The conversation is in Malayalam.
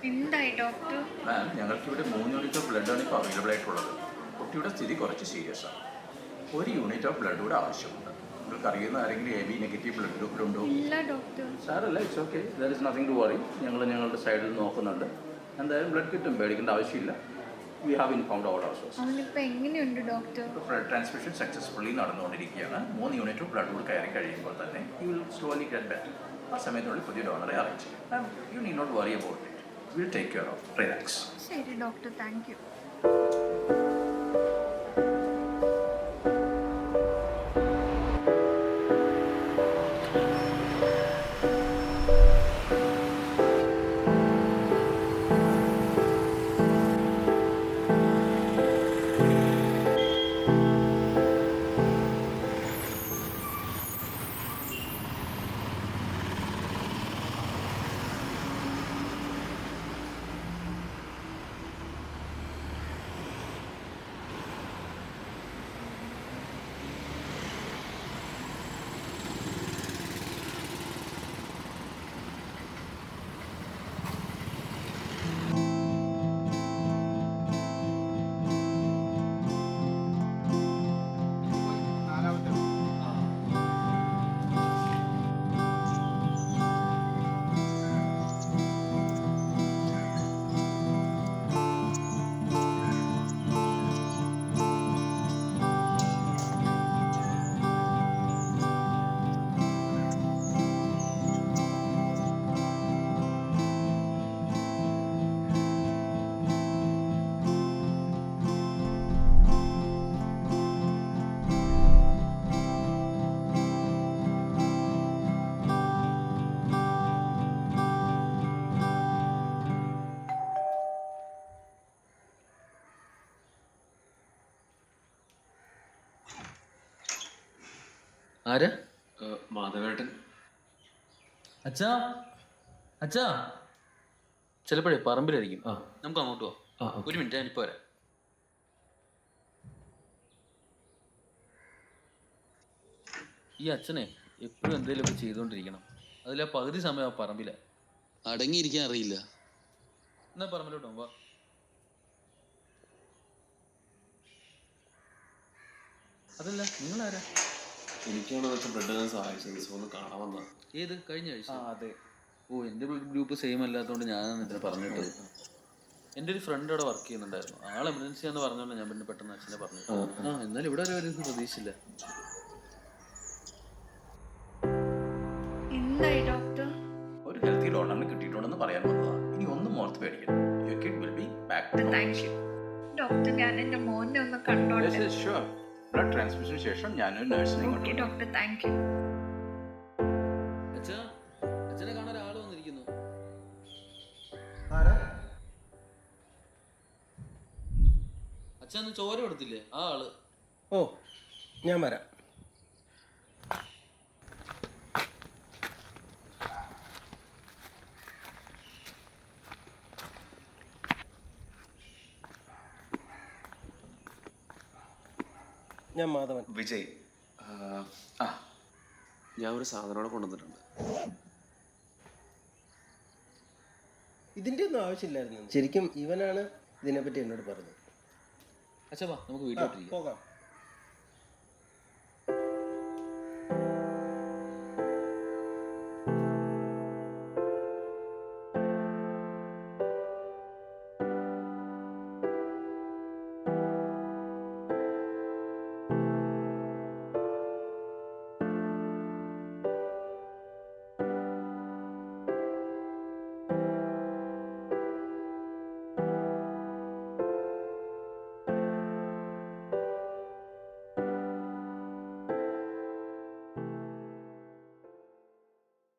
എന്തായി ഡോക്ടർ? മാം, ഞങ്ങൾക്കിവിടെ 3 യൂണിറ്റ് ഓഫ് ബ്ലഡാണ് ഇപ്പോൾ അവൈലബിൾ ആയിട്ടുള്ളത്. കുട്ടിയുടെ സ്ഥിതി കുറച്ച് സീരിയസ് ആണ്. 1 യൂണിറ്റ് ഓഫ് ബ്ലഡ് കൂടെ ആവശ്യമുണ്ട്. നിങ്ങൾക്ക് അറിയുന്ന ആരെങ്കിലും AB നെഗറ്റീവ് ബ്ലഡ് ഗ്രൂപ്പിലുണ്ടോ? ഇല്ല ഡോക്ടർ. സാരല്ല, it's okay, there is nothing to worry. ഞങ്ങളുടെ സൈഡിൽ നോക്കുന്നുണ്ട്. എന്തായാലും ബ്ലഡ് കിട്ടും, പേടിക്കേണ്ട ആവശ്യമില്ല. We have informed all our sources. അവനിപ്പോൾ എങ്ങനെയുണ്ട് ഡോക്ടർ? ബ്ലഡ് ട്രാൻസ്ഫ്യൂഷൻ സക്സസ്ഫുള്ളി നടന്നുകൊണ്ടിരിക്കുകയാണ്. 3 യൂണിറ്റ് ഓഫ് ബ്ലഡ് കൂടെ കയറി കഴിയുമ്പോൾ തന്നെ you will slowly get better. ആ സമയത്തുള്ളിൽ പുതിയ ഡോണറെ അറേഞ്ച് ചെയ്യും. You need not worry about it. Will take care of. Relax. ശരി ഡോക്ടർ, താങ്ക് യു. ആരാ? മാധവേട്ടൻ. അച്ഛാ, അച്ഛാ. ചിലപ്പോഴേ പറമ്പിലായിരിക്കും. നമുക്ക് അങ്ങോട്ട് പോവാം. ഒരു മിനിറ്റ്, ഞാനിപ്പോൾ വരാം. ഈ അച്ഛനെ എപ്പോഴും എന്തെങ്കിലുമൊക്കെ ചെയ്തുകൊണ്ടിരിക്കണം. അതിൽ ആ പകുതി സമയം ആ പറമ്പില. അടങ്ങിയിരിക്കാൻ അറിയില്ല. എന്നാ പറമ്പിലോട്ടോ വാ. അതല്ല, നിങ്ങളാരാ? എനിക്കാണ് വെച്ച ബ്ലഡ് സഹായിച്ചത്. സോ ഒന്ന് കാണാൻ വന്നതാ. ഏത്? കഴിഞ്ഞ ആഴ്ച? അതെ. ഓ, എൻ്റെ ബ്ലഡ് ഗ്രൂപ്പ് സെയിം അല്ലാത്തതുകൊണ്ട് ഞാനാണ് ഇതിനെ പറഞ്ഞിട്ടത്. എൻ്റെ ഒരു ഫ്രണ്ട് അവിടെ വർക്ക് ചെയ്യുന്നുണ്ടായിരുന്നു. ആൾ എമർജൻസി എന്ന് പറഞ്ഞുകൊണ്ട് ഞാൻ പിന്നെ പെട്ടെന്ന് അച്ഛനെ പറഞ്ഞു. എന്നാലും ഇവിടെ വരെ വരുന്നത് പ്രതീക്ഷിച്ചില്ല. എന്തായി ഡോക്ടർ? ഒരു ഹെൽത്തി ഡോണറിന് കിട്ടിയിട്ടുണ്ടെന്ന് പറയാൻ വന്നതാണ്. ഇനി ഒന്നും ഓർത്ത് പേടിക്കണം. Your kid will be back to normal. Thank you doctor. ഞാൻ എൻ്റെ മോനെ ഒന്ന് കണ്ടോട്ടെ. ഷുവർ. ബ്ലഡ് ട്രാൻസ്ഫ്യൂഷന് ശേഷം ഞാനൊരു നഴ്സിനെ ഓക്കെ ഡോക്ടർ, താങ്ക് യു. അച്ഛാ, അച്ഛനെ കാണാൻ ഒരാൾ വന്നിരിക്കുന്നു. അച്ഛൻ ഒന്ന് ചോര കൊടുത്തില്ലേ ആ ആള്? ഓ, ഞാൻ വരാം. ഞാൻ മാധവൻ. വിജയ്. ഞാൻ ഒരു സാധനം കൊണ്ടുവന്നിട്ടുണ്ട്. ഇതിൻ്റെ ഒന്നും ആവശ്യമില്ലായിരുന്നു. ശരിക്കും ഇവനാണ് ഇതിനെപ്പറ്റി എന്നോട് പറഞ്ഞത്. അച്ഛാ വാ, നമുക്ക് വീട്ടിലോട്ട് പോകാം.